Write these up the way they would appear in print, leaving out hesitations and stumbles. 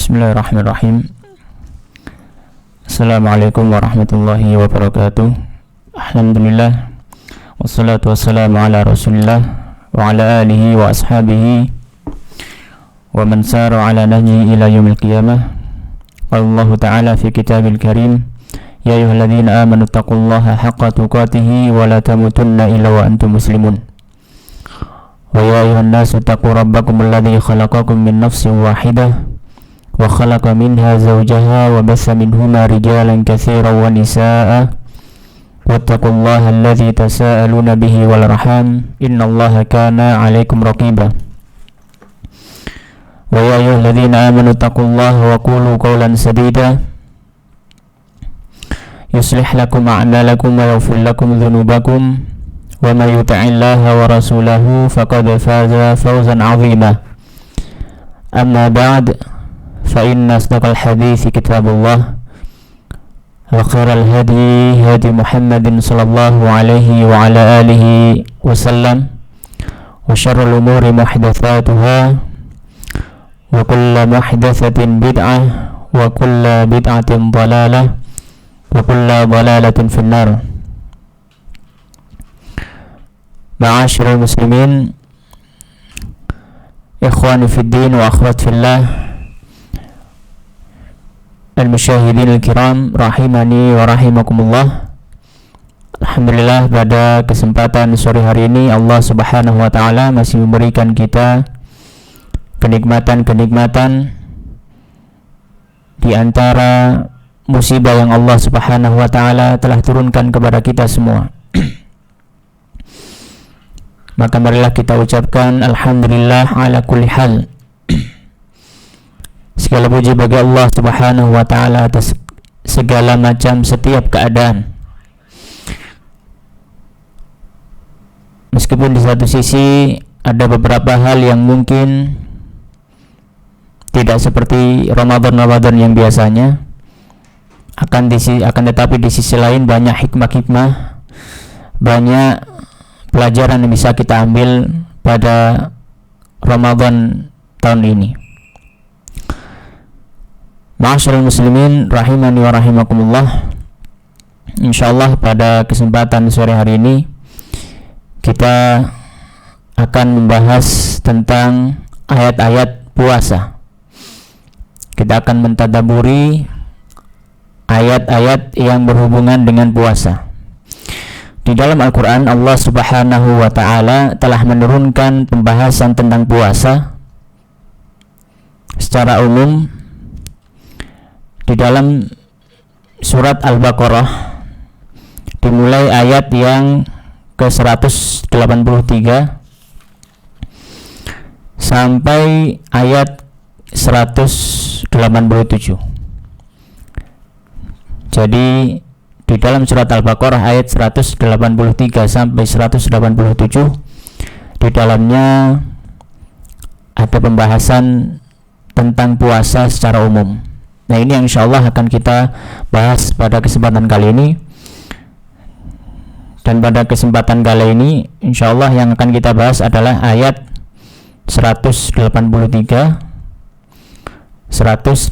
Bismillahirrahmanirrahim. Assalamualaikum warahmatullahi wabarakatuh. Alhamdulillah, wassalatu wassalamu ala rasulillah wa ala alihi wa ashabihi wa man sara ala nahji ila yaumil qiyamah. Allah ta'ala fi kitabil karim, ya ayyuhalladzina amanu taqullaha haqqa tuqatih wa la tamutunna illa wa antum muslimun. Wa ya ayyuhan nasu taqu rabbakum alladzi khalaqakum min nafsin wahidah wa khalaqa minha zawjaha wa bassa minhuma rijalan katsiran wa nisaa'a wattaqullaha alladzi tasaaluna bihi wal arham innallaha kana 'alaikum raqiba. Wa ya ayyuhalladzina amanu taqullaha wa qulu qawlan sadida yuslih lakum a'malakum wa yaghfir lakum dhunubakum wa may yuti'illaha wa rasulahu faqad faza fawzan 'azima. Amma ba'd, fa inna asdaqal hadithi kitabullah wa khairal hadi hadi Muhammadin sallallahu alaihi wa ala alihi wa sallam wa syarrul umuri muhdatsatuha wa kullu muhdatsatin bid'ah wa kullu bid'atin dhalalah wa kullu dhalalatin finnar. Ma'asyiral muslimin, ikhwani fid din wa akhwat fillah, al-musyahidin al-kiram rahimani wa rahimakumullah. Alhamdulillah, pada kesempatan sore hari ini Allah subhanahu wa ta'ala masih memberikan kita kenikmatan-kenikmatan di antara musibah yang Allah subhanahu wa ta'ala telah turunkan kepada kita semua. Maka marilah kita ucapkan alhamdulillah ala kulli hal. Segala puji bagi Allah subhanahu wa ta'ala atas segala macam setiap keadaan. Meskipun di satu sisi ada beberapa hal yang mungkin tidak seperti Ramadan yang biasanya, akan tetapi di sisi lain banyak hikmah-hikmah, banyak pelajaran yang bisa kita ambil pada Ramadan tahun ini. Ma'asyiral muslimin rahimani wa rahimakumullah. Insyaallah pada kesempatan sore hari ini kita akan membahas tentang ayat-ayat puasa. Kita akan mentadaburi ayat-ayat yang berhubungan dengan puasa. Di dalam Al-Quran, Allah subhanahu wa ta'ala telah menurunkan pembahasan tentang puasa secara umum di dalam surat Al-Baqarah, dimulai ayat yang ke-183 sampai ayat 187. Jadi di dalam surat Al-Baqarah ayat 183 sampai 187, di dalamnya ada pembahasan tentang puasa secara umum. Nah, ini yang insyaallah akan kita bahas pada kesempatan kali ini. Dan pada kesempatan kali ini insyaallah yang akan kita bahas adalah ayat 183, 184,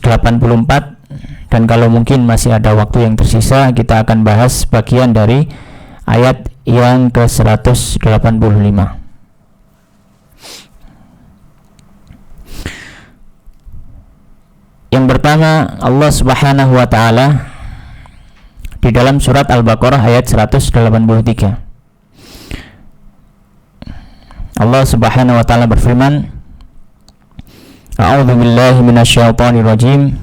dan kalau mungkin masih ada waktu yang tersisa, kita akan bahas bagian dari ayat yang ke-185. Yang pertama, Allah subhanahu wa ta'ala di dalam surat Al-Baqarah ayat 183. Allah subhanahu wa ta'ala berfirman, A'udzu billahi minasyaitonir rajim.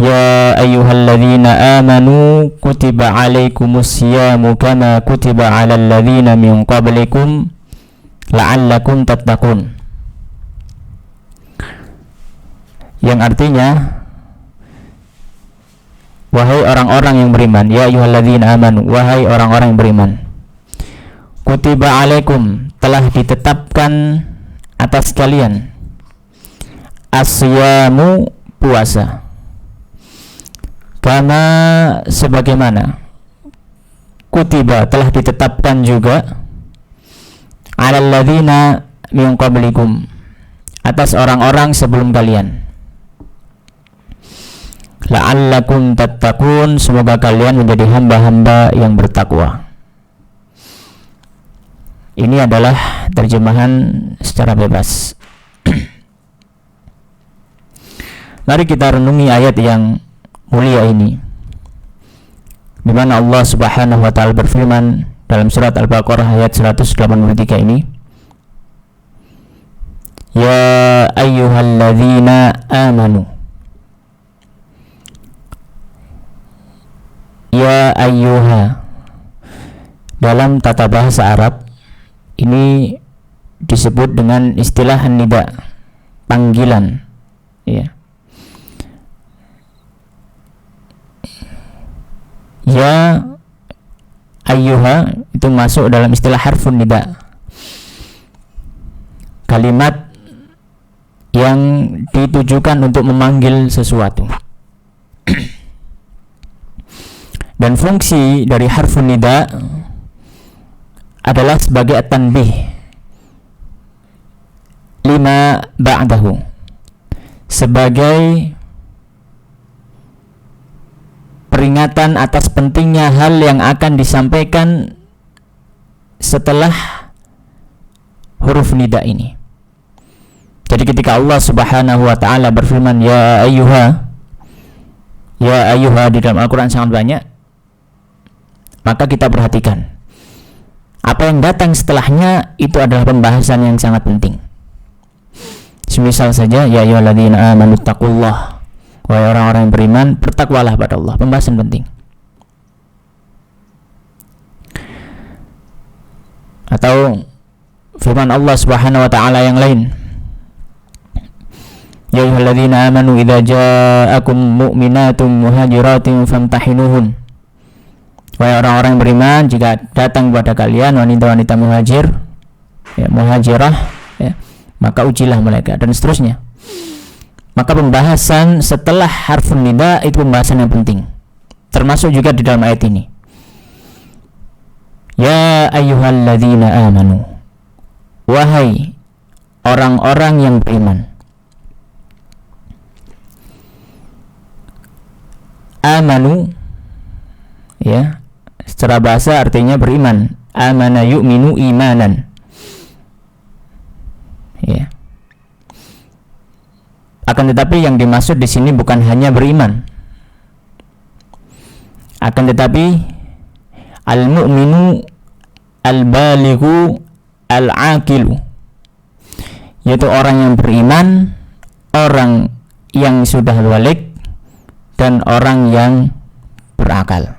Ya ayyuhalladzina amanu kutiba alaikumus siyamu kama kutiba alal ladzina min qablikum la'allakum tattaqun. Yang artinya, wahai orang-orang yang beriman, ya ayyuhalladzina amanu, wahai orang-orang yang beriman, kutiba alaikum, telah ditetapkan atas kalian, as-siyamu, puasa, kama, sebagaimana, kutiba, telah ditetapkan juga, alal ladzina min qablikum, atas orang-orang sebelum kalian. la'allakum tattaqun, semoga kalian menjadi hamba-hamba yang bertakwa. Ini adalah terjemahan secara bebas. Mari kita renungi ayat yang mulia ini, di mana Allah Subhanahu wa taala berfirman dalam surat Al-Baqarah ayat 183 ini, ya ayyuhalladzina amanu. Ya ayyuha dalam tata bahasa Arab ini disebut dengan istilah nida, panggilan, ya. Ya ayyuha itu masuk dalam istilah harfun nida, kalimat yang ditujukan untuk memanggil sesuatu. Dan fungsi dari harfun nida adalah sebagai at-tanbih lima ba'dahu, sebagai peringatan atas pentingnya hal yang akan disampaikan setelah huruf nida ini. Jadi ketika Allah Subhanahu wa taala berfirman ya ayyuha di dalam Al-Qur'an sangat banyak, maka kita perhatikan apa yang datang setelahnya itu adalah pembahasan yang sangat penting. Semisal saja ya ayyuhalladzina amanu taqullah, wahai orang-orang yang beriman, bertakwalah pada Allah, pembahasan penting. Atau firman Allah Subhanahu wa taala yang lain, ya ayyuhalladzina amanu idza ja'akum mu'minatun muhajiratin famtahinuhun, wahai orang-orang yang beriman, jika datang kepada kalian wanita-wanita muhajir, ya, muhajirah, ya, maka ujilah mereka, dan seterusnya. Maka pembahasan setelah harfun nida itu pembahasan yang penting, termasuk juga di dalam ayat ini. Ya ayyuhalladzina amanu, wahai orang-orang yang beriman. Amanu, ya, secara bahasa artinya beriman. Amana yu'minu imanan, ya. Akan tetapi yang dimaksud di sini bukan hanya beriman, akan tetapi al-mu'minu al-balighu al-aqilu, yaitu orang yang beriman, orang yang sudah balik, dan orang yang berakal.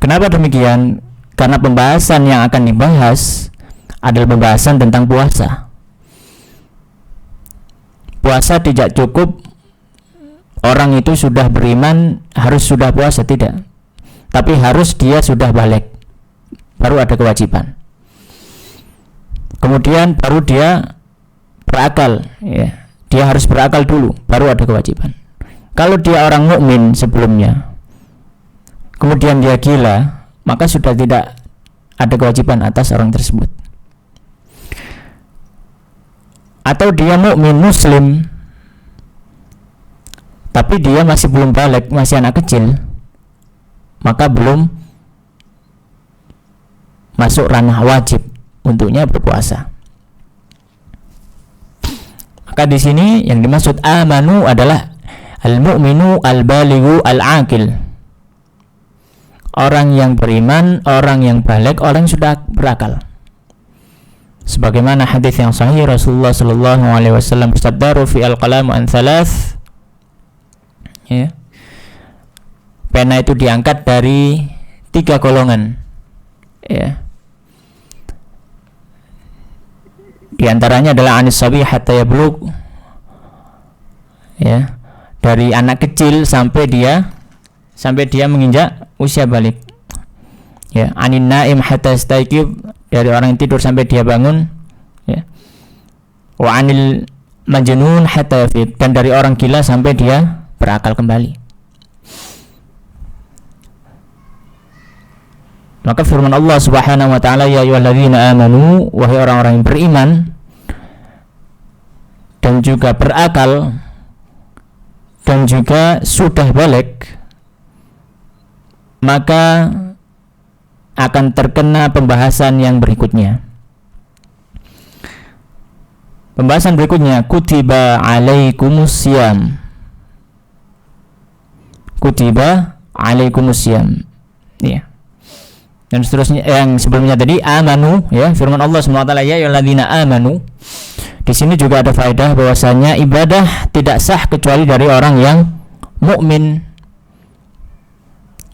Kenapa demikian? Karena pembahasan yang akan dibahas adalah pembahasan tentang puasa. Puasa tidak cukup orang itu sudah beriman harus sudah puasa, tidak. Tapi harus dia sudah balik, baru ada kewajiban. Kemudian baru dia berakal, ya. Dia harus berakal dulu, baru ada kewajiban. Kalau dia orang mukmin sebelumnya, kemudian dia gila, maka sudah tidak ada kewajiban atas orang tersebut. Atau dia mukmin muslim, tapi dia masih belum balik, masih anak kecil, maka belum masuk ranah wajib untuknya berpuasa. Maka di sini yang dimaksud amanu adalah al-mu'minu al-balighu al-aqil, orang yang beriman, orang yang balik, orang yang sudah berakal. Sebagaimana hadis yang sahih, Rasulullah sallallahu alaihi wasallam bersabda, "Rufi al-qalamu an thalath." Ya. Pena itu diangkat dari 3 golongan. Ya. Di antaranya adalah anis sabi hatta yablugh. Ya. Dari anak kecil sampai dia menginjak usia balik. Ya, anin naim hatta yastayqib, dari orang yang tidur sampai dia bangun, ya. Wa anil majnun hatta yafiq, dan dari orang gila sampai dia berakal kembali. Maka firman Allah Subhanahu wa taala, ya ayyuhalladzina amanu, wahai orang-orang yang beriman dan juga berakal, dan juga sudah balik, maka akan terkena pembahasan yang berikutnya. Pembahasan berikutnya, kutiba alaikumusiyam. Kutiba alaikumusiyam. Ya. Dan seterusnya, yang sebelumnya tadi amanu, ya, firman Allah SWT, ya ayyuhalladzina amanu. Di sini juga ada faedah bahwasanya ibadah tidak sah kecuali dari orang yang mukmin.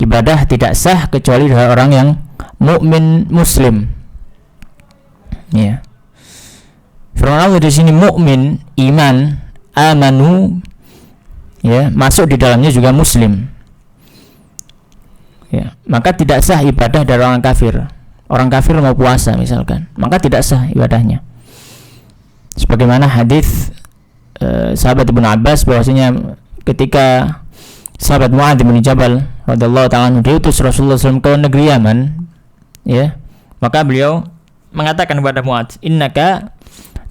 Ibadah tidak sah kecuali dari orang yang mukmin muslim. Ya. Firman Allah di sini mukmin, iman, amanu, ya, masuk di dalamnya juga muslim. Ya, maka tidak sah ibadah dari orang kafir. Orang kafir mau puasa misalkan, maka tidak sah ibadahnya. Sebagaimana hadis sahabat Ibnu Abbas bahwasanya ketika sahabat Mu'adz bin Jabal radhiyallahu ta'ala diutus Rasulullah SAW ke negeri Yaman, ya, maka beliau mengatakan kepada Mu'adz, innaka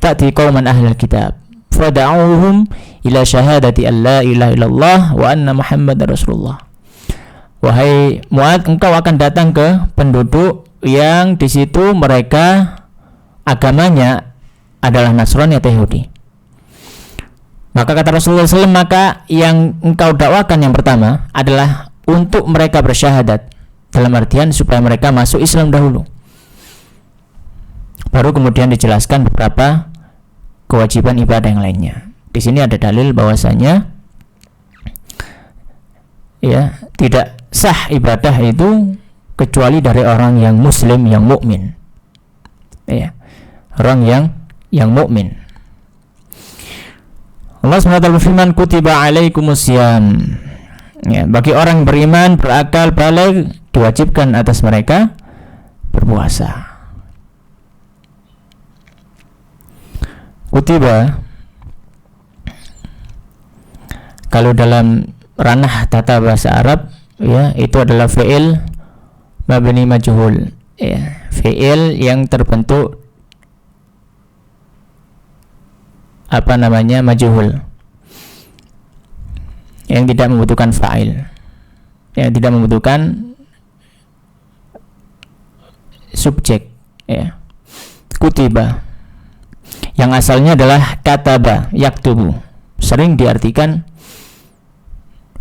ta'ti qauman ahlal kitab fad'uhum ila syahadati an la ilaha illallah wa anna muhammadar rasulullah. Wahai Mu'adz, engkau akan datang ke penduduk yang di situ mereka agamanya adalah Nasrani atau Yahudi. Maka kata Rasulullah SAW, maka yang engkau dakwakan yang pertama adalah untuk mereka bersyahadat, dalam artian supaya mereka masuk Islam dahulu. Baru kemudian dijelaskan beberapa kewajiban ibadah yang lainnya. Di sini ada dalil bahwasanya, ya, tidak sah ibadah itu kecuali dari orang yang muslim, yang mukmin. Ya, orang yang mukmin. Allah SWT berfirman, kutiba alaikumusiyam. Ya, bagi orang beriman, berakal, baligh, diwajibkan atas mereka berpuasa. Kutiba, kalau dalam ranah tata bahasa Arab, ya, itu adalah fi'il mabni majhul, ya, fi'il yang terbentuk majhul, yang tidak membutuhkan fa'il, yang tidak membutuhkan subjek, ya. Kutiba yang asalnya adalah kataba yaktubu, sering diartikan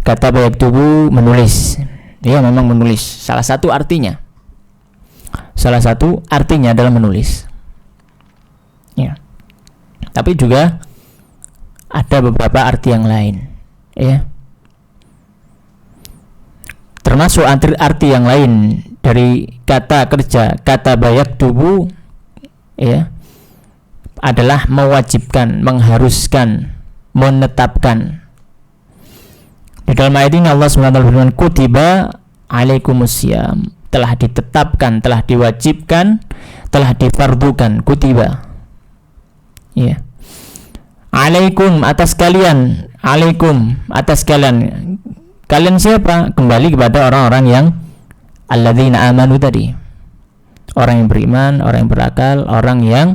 kataba yaktubu, menulis. Ya, memang menulis, salah satu artinya adalah menulis, ya. Tapi juga ada beberapa arti yang lain, ya. Termasuk arti yang lain dari kata kerja, kata bayak tubuh, ya, adalah mewajibkan, mengharuskan, menetapkan. Di dalam ayat ini Allah SWT berfirman, kutiba alaikumusiyam, telah ditetapkan, telah diwajibkan, telah difardukan, kutiba. Ya. Alaikum, atas kalian. Alaikum, atas kalian. Kalian siapa? Kembali kepada orang-orang yang alladzina amanu tadi. Orang yang beriman, orang yang berakal, orang yang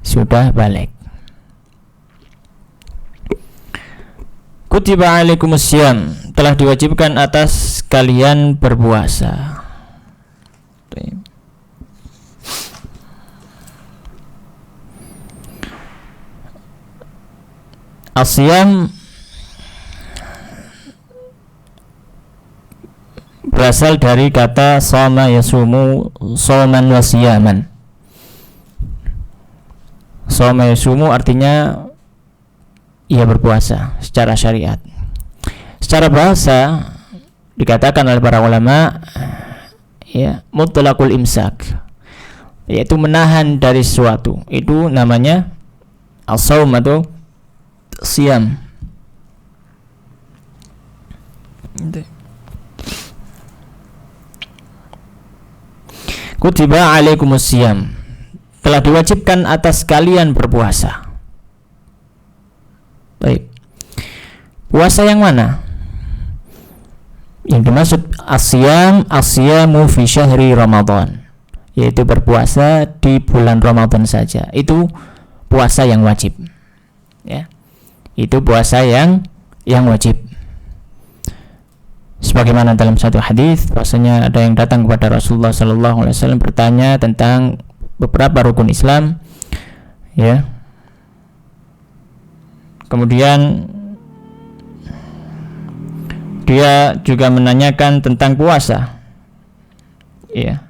sudah balik. Kutiba alaikumusiyam, telah diwajibkan atas kalian berpuasa. Asyam berasal dari kata shoma yasumu, shoman wasiyaman. Shoma yasumu artinya ia berpuasa secara syariat. Secara bahasa dikatakan oleh para ulama, ya, mutlaqul imsak, yaitu menahan dari sesuatu. Itu namanya as-shaum atau siam. Kutiba alaikumusiyam, telah diwajibkan atas kalian berpuasa. Baik. Puasa yang mana? Yang dimaksud asyamu fi syahri Ramadan, yaitu berpuasa di bulan Ramadan saja. Itu puasa yang wajib. Ya. Itu puasa yang yang wajib. Sebagaimana dalam satu hadis, bahwasanya ada yang datang kepada Rasulullah sallallahu alaihi wasallam bertanya tentang beberapa rukun Islam, ya. Kemudian dia juga menanyakan tentang puasa, ya.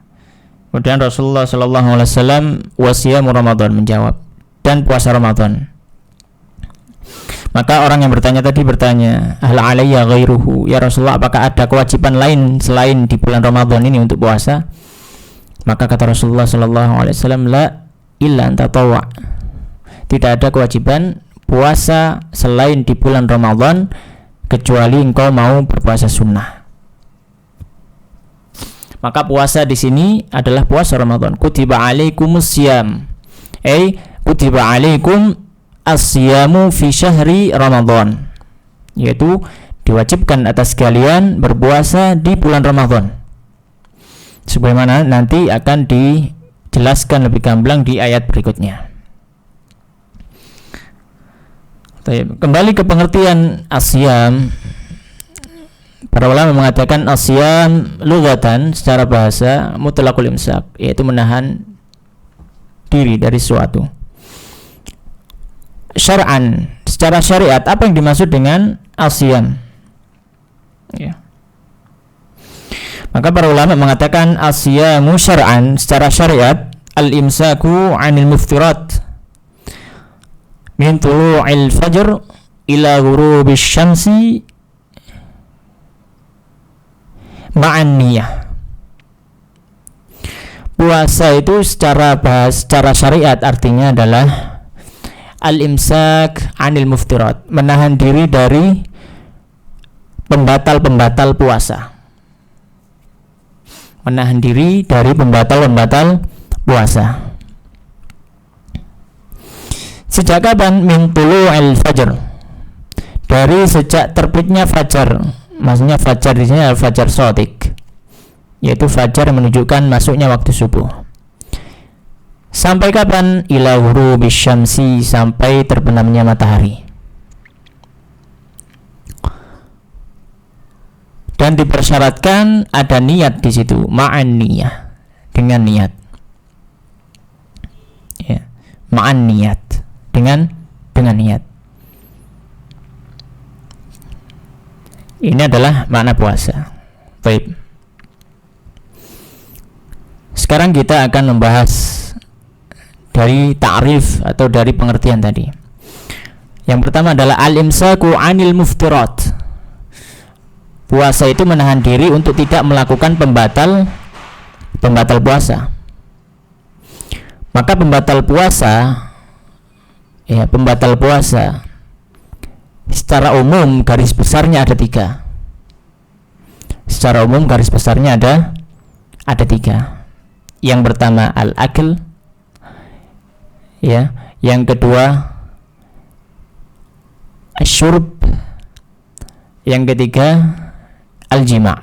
Kemudian Rasulullah sallallahu alaihi wasallam wasiyamu Ramadan, menjawab, dan puasa Ramadan. Maka orang yang bertanya tadi bertanya, hal alayya ghairuhu, ya Rasulullah, apakah ada kewajiban lain selain di bulan Ramadan ini untuk puasa? Maka kata Rasulullah sallallahu alaihi wasallam, la illa an tatawwa, tidak ada kewajiban puasa selain di bulan Ramadan kecuali engkau mau berpuasa sunnah. Maka puasa di sini adalah puasa Ramadan. Kutiba alaikumus syiyam, kutiba alaikum as-siyamu fi syahri Ramadan, yaitu diwajibkan atas kalian berpuasa di bulan Ramadan. Sebagaimana nanti akan dijelaskan lebih gamblang di ayat berikutnya. Kembali ke pengertian as-siyam, para ulama mengatakan as-siyam lughatan secara bahasa mutlaqul imsak, yaitu menahan diri dari sesuatu. Syar'an, secara syariat, apa yang dimaksud dengan as-siyam? Ya. Maka para ulama mengatakan as-siyamu syar'an, secara syariat, al-imsaku 'anil muftirat min tulu'il fajr ila ghurubisy syamsi ma'an niyah. Puasa itu secara syariat artinya adalah al-imsak 'anil muftirat, menahan diri dari pembatal-pembatal puasa. Menahan diri dari pembatal-pembatal puasa. Sejak kapan? Min tulu'il fajr, dari sejak terbitnya fajar. Maksudnya fajar di sini adalah fajar shadiq, yaitu fajar yang menunjukkan masuknya waktu subuh. Sampai kapan? Ila ghurubisy syamsi, sampai terbenamnya matahari. Dan dipersyaratkan ada niat di situ, ma'an niyah, dengan niat. Ya, ma'an niat, dengan niat. Ini adalah makna puasa. Baik. Sekarang kita akan membahas dari ta'rif atau dari pengertian tadi. Yang pertama adalah al-imsaku 'anil muftirat. Puasa itu menahan diri untuk tidak melakukan pembatal puasa. Maka pembatal puasa secara umum garis besarnya ada 3. Secara umum garis besarnya ada 3. Yang pertama al-akl, ya, yang kedua asyurb, yang ketiga al-jima'.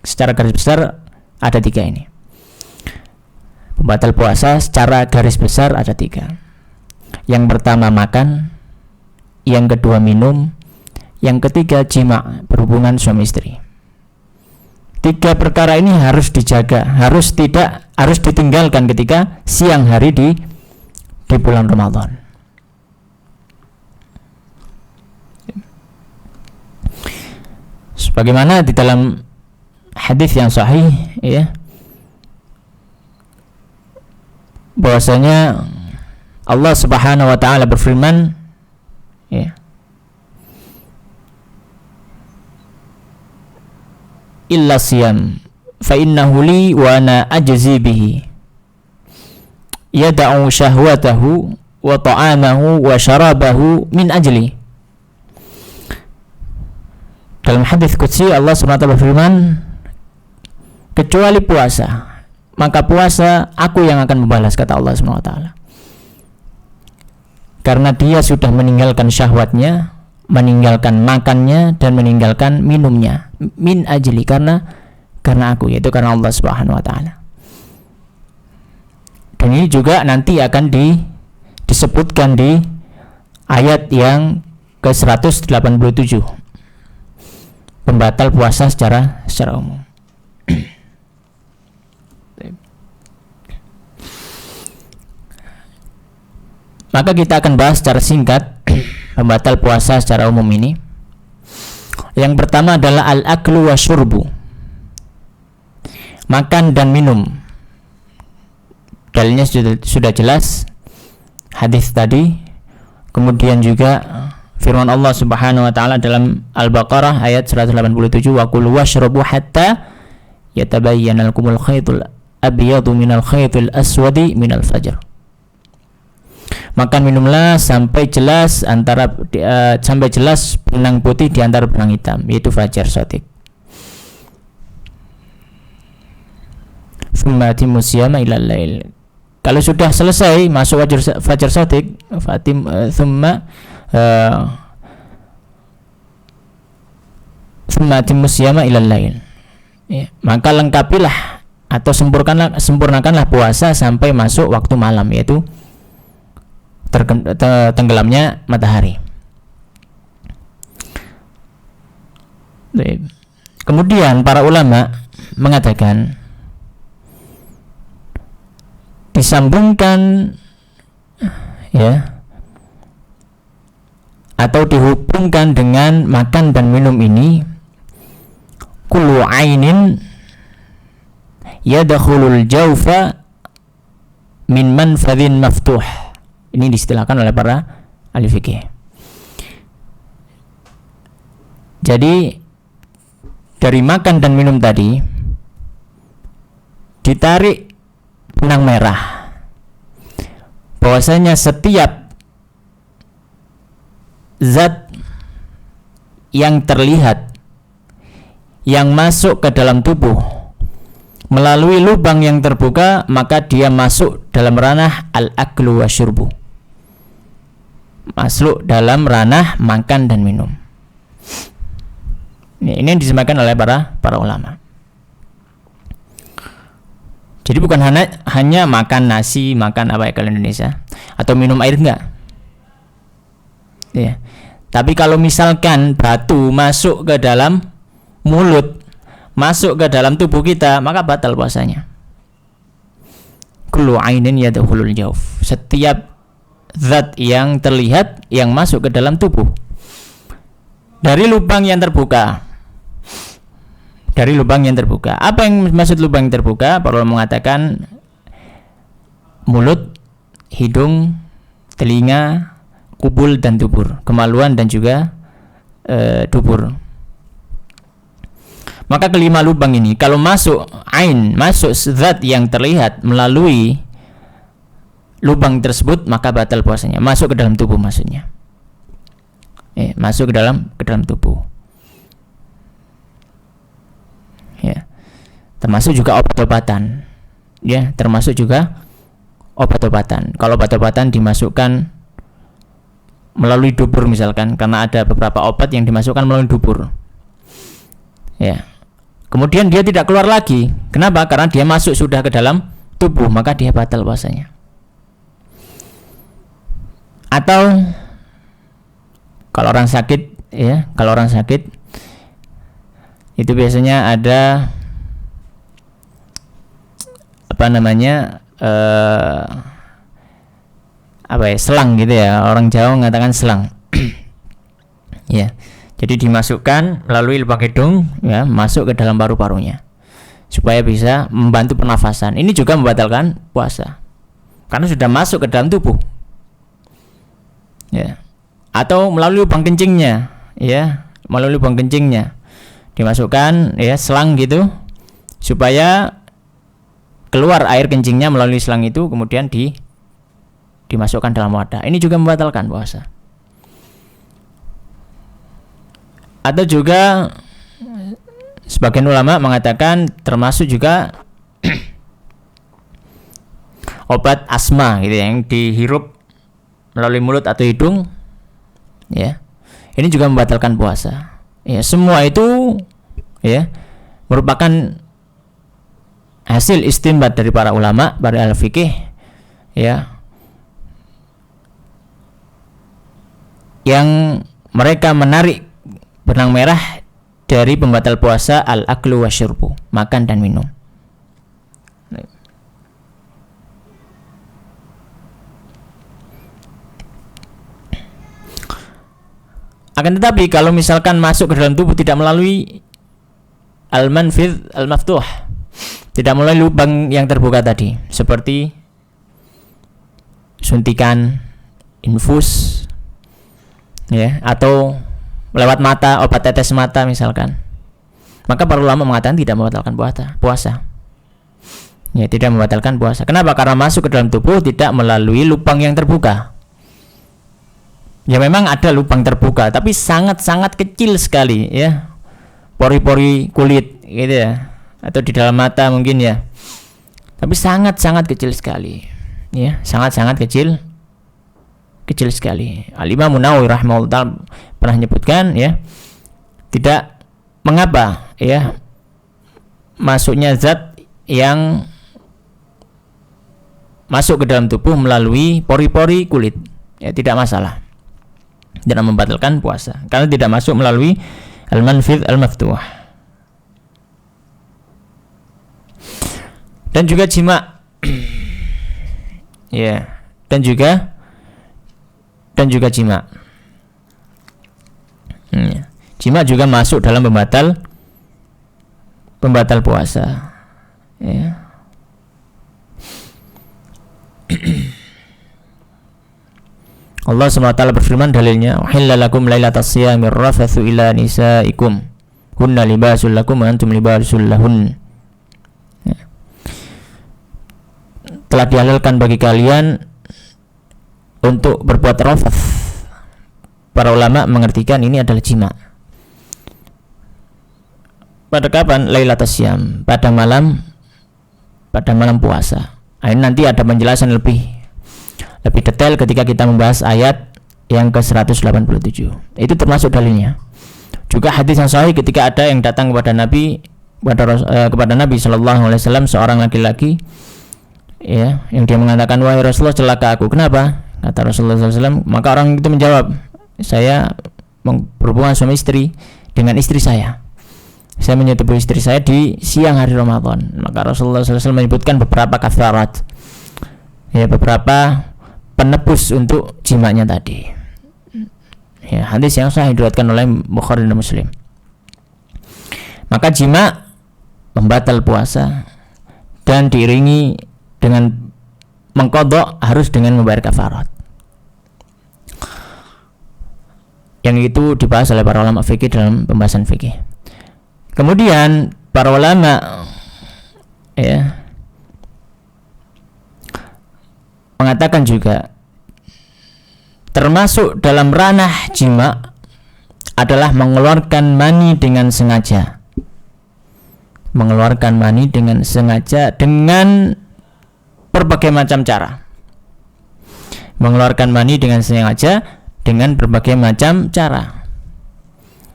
Secara garis besar ada 3 ini. Pembatal puasa secara garis besar ada 3. Yang pertama makan, yang kedua minum, yang ketiga jima', berhubungan suami istri. 3 perkara ini harus dijaga, harus ditinggalkan ketika siang hari di bulan Ramadan. Sebagaimana di dalam hadis yang sahih, ya, bahwasanya Allah Subhanahu wa taala berfirman, ya, illa siyam fa innahu li wa ana ajzi bihi yada'u syahwatahu wa ta'amahu wa syarabahu min ajli. Dalam hadis qudsi Allah SWT berfirman, kecuali puasa, maka puasa aku yang akan membalas, kata Allah SWT. Karena dia sudah meninggalkan syahwatnya, meninggalkan makannya, dan meninggalkan minumnya, min ajli, karena aku, yaitu karena Allah Subhanahu wa taala. Dan ini juga nanti akan disebutkan di ayat yang ke-187, pembatal puasa secara umum. Maka kita akan bahas secara singkat pembatal puasa secara umum ini. Yang pertama adalah al-aklu wa syurbu, makan dan minum. Dalilnya sudah jelas, hadis tadi. Kemudian juga firman Allah Subhanahu wa taala dalam Al-Baqarah ayat 187, wa kulu washrabu hatta yatabayyana lakumul khaytul abyadu minal khaytil aswadi minal fajr. Makan minumlah sampai jelas sampai jelas benang putih di antara benang hitam, yaitu fajar shadiq. Tsumma atimmu siyama ilal lail. Kalau sudah selesai masuk fajar shadiq, tsumma atimmu siyama ilal lail. Ya, maka lengkapilah atau sempurnakanlah puasa sampai masuk waktu malam, yaitu tenggelamnya matahari. Kemudian para ulama mengatakan disambungkan ya atau dihubungkan dengan makan dan minum ini, kullu ainin yadkhulul jawfa min manfadhin maftuh. Ini diistilahkan oleh para ahli fikih. Jadi dari makan dan minum tadi ditarik benang merah, bahwasanya setiap zat yang terlihat yang masuk ke dalam tubuh melalui lubang yang terbuka, maka dia masuk dalam ranah al-aklu wa syurbu, masuk dalam ranah makan dan minum. Ini yang disebutkan oleh para ulama. Jadi bukan hanya makan nasi, makan apa ya kalau Indonesia, atau minum air, enggak. Ya. Tapi kalau misalkan batu masuk ke dalam mulut, masuk ke dalam tubuh kita, maka batal puasanya. Kullu ainin yadkhulul jawf. Setiap zat yang terlihat yang masuk ke dalam tubuh dari lubang yang terbuka. Dari lubang yang terbuka. Apa yang maksud lubang yang terbuka? Para ulama mengatakan mulut, hidung, telinga, kubul dan dubur, kemaluan dan juga dubur. Maka kelima lubang ini kalau masuk ain, masuk zat yang terlihat melalui lubang tersebut, maka batal puasanya. Masuk ke dalam tubuh maksudnya. Masuk ke dalam tubuh. Ya. Termasuk juga obat-obatan. Ya, termasuk juga obat-obatan. Kalau obat-obatan dimasukkan melalui dubur misalkan, karena ada beberapa obat yang dimasukkan melalui dubur. Ya. Kemudian dia tidak keluar lagi. Kenapa? Karena dia masuk sudah ke dalam tubuh, maka dia batal puasanya. Atau kalau orang sakit, ya, kalau orang sakit itu biasanya ada selang gitu ya. Orang Jawa mengatakan selang. Ya. Jadi dimasukkan melalui lubang hidung, ya, masuk ke dalam paru-parunya supaya bisa membantu pernafasan. Ini juga membatalkan puasa karena sudah masuk ke dalam tubuh. Ya. Atau melalui lubang kencingnya, ya, melalui lubang kencingnya dimasukkan, ya, selang gitu supaya keluar air kencingnya melalui selang itu, kemudian dimasukkan dalam wadah. Ini juga membatalkan puasa. Atau juga sebagian ulama mengatakan termasuk juga obat asma gitu yang dihirup melalui mulut atau hidung, ya. Ini juga membatalkan puasa. Ya, semua itu ya merupakan hasil istinbat dari para ulama, para ahli fikih, ya, yang mereka menarik benang merah dari pembatal puasa al-aklu wasyurbu, makan dan minum. Akan tetapi kalau misalkan masuk ke dalam tubuh tidak melalui al-manfidh al-maftuh, tidak melalui lubang yang terbuka tadi, seperti suntikan, infus, ya, atau lewat mata, obat tetes mata misalkan, maka para ulama mengatakan tidak membatalkan puasa. Ya, tidak membatalkan puasa. Kenapa? Karena masuk ke dalam tubuh tidak melalui lubang yang terbuka. Ya memang ada lubang terbuka, tapi sangat-sangat kecil sekali, ya, pori-pori kulit, gitu ya, atau di dalam mata mungkin ya, tapi sangat-sangat kecil sekali, ya, sangat-sangat kecil sekali. Al-Imam Nawawi rahimahullah pernah menyebutkan, ya, tidak mengapa, ya, masuknya zat yang masuk ke dalam tubuh melalui pori-pori kulit, ya, tidak masalah, tidak membatalkan puasa karena tidak masuk melalui al-manfidh al-maftuh. Dan juga jima, ya, dan juga jima. Jima juga masuk dalam pembatal puasa, ya. Allah SWT berfirman dalilnya, "Uhilla lakum lailatas siyamir rafathu ila nisaikum hunna libasul lakum wa antum libasul lahun." Ya. Telah dihalalkan bagi kalian untuk berbuat rafath. Para ulama mengartikan ini adalah jima. Pada kapan? Lailatas siyam, pada malam puasa. Ini nanti ada penjelasan lebih detail ketika kita membahas ayat yang ke-187. Itu termasuk dalilnya. Juga hadis yang sahih ketika ada yang datang kepada Nabi sallallahu alaihi wasallam, seorang laki-laki, ya, yang dia mengatakan, "Wahai Rasulullah, celaka aku." Kenapa? Kata Rasulullah SAW. Maka orang itu menjawab, "Saya berhubungan suami istri dengan istri saya. Saya menyetubuhi istri saya di siang hari Ramadan." Maka Rasulullah SAW menyebutkan beberapa kafarat, ya, beberapa penebus untuk jimanya tadi. Ya, hadis yang sahih diriwayatkan oleh Bukhari dan Muslim. Maka jima membatal puasa dan diiringi dengan mengqadha, harus dengan membayar kafarat. Yang itu dibahas oleh para ulama fikih dalam pembahasan fikih. Kemudian para ulama, ya, mengatakan juga termasuk dalam ranah jima adalah mengeluarkan mani dengan sengaja. Mengeluarkan mani dengan sengaja dengan berbagai macam cara. Mengeluarkan mani dengan sengaja dengan berbagai macam cara.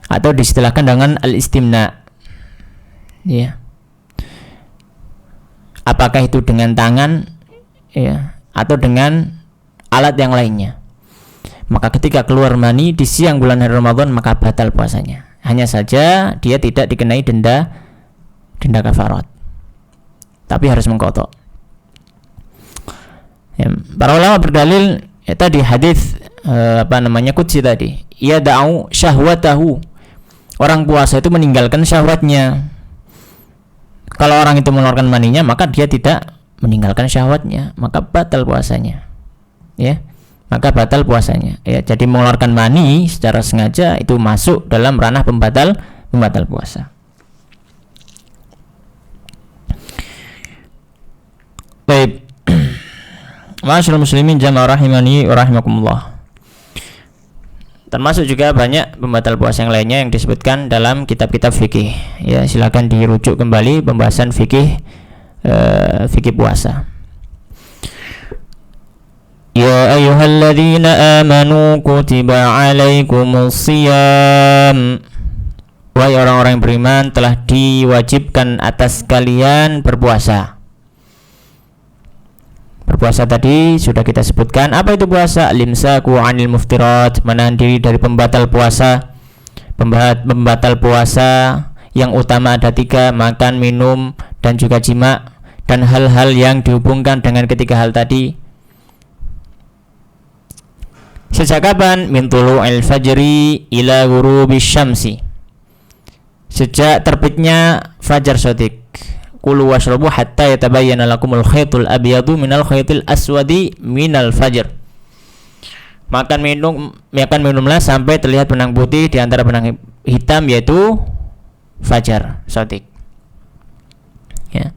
Atau diistilahkan dengan al-istimna. Ya. Apakah itu dengan tangan, ya, atau dengan alat yang lainnya. Maka ketika keluar mani di siang bulan hari Ramadan, maka batal puasanya. Hanya saja dia tidak dikenai denda kafarat, tapi harus mengqadha. Ya, para ulama berdalil, ya, tadi hadis qudsi tadi, ia da'u syahwatahu. Orang puasa itu meninggalkan syahwatnya. Kalau orang itu mengeluarkan maninya, maka dia tidak meninggalkan syahwatnya, maka batal puasanya, ya, maka batal puasanya, ya. Jadi mengeluarkan mani secara sengaja itu masuk dalam ranah pembatal puasa. Baik, ma'asyiral muslimin jamaah rahimani wa rahimakumullah. Termasuk juga banyak pembatal puasa yang lainnya yang disebutkan dalam kitab-kitab fikih, ya, silakan dirujuk kembali pembahasan fikih puasa. Ya ayyuhalladzina amanu kutiba alaikumus shiyam. Wahai orang-orang yang beriman, telah diwajibkan atas kalian berpuasa. Berpuasa tadi sudah kita sebutkan. Apa itu puasa? Al-imsaku 'anil muftirat, menahan diri dari pembatal puasa. Pembatal puasa yang utama ada 3: makan, minum, dan juga jima, dan hal-hal yang dihubungkan dengan ketiga hal tadi. Sejak kapan? Min tulu'il fajri ila ghurubish syamsi, sejak terbitnya fajar shadiq. Kulu washrabu hatta yatabayyana lakumul khaytul abyadu minal khaytil aswadi minal fajr. Makan minumlah sampai terlihat benang putih di antara benang hitam, yaitu fajar shadiq. Ya.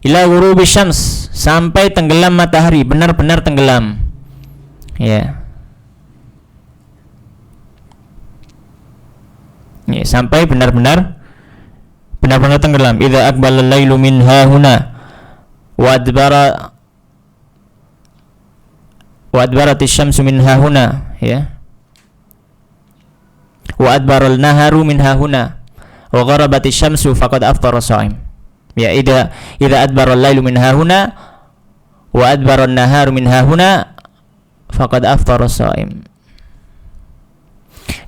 Ila ghurubish syams, sampai tenggelam matahari, benar-benar tenggelam. Ya. Ya, sampai benar-benar tenggelam. Idza aqbala al-lailu min hahuna wa adbarat asy-syamsu min hahuna, ya. Wa adbara al-naharu min hahuna wa gharabat asy-syamsu faqad aftara shaim. Ya, idza adbara al-lailu min hahuna wa adbara an-naharu min hahuna faqad aftara shaim.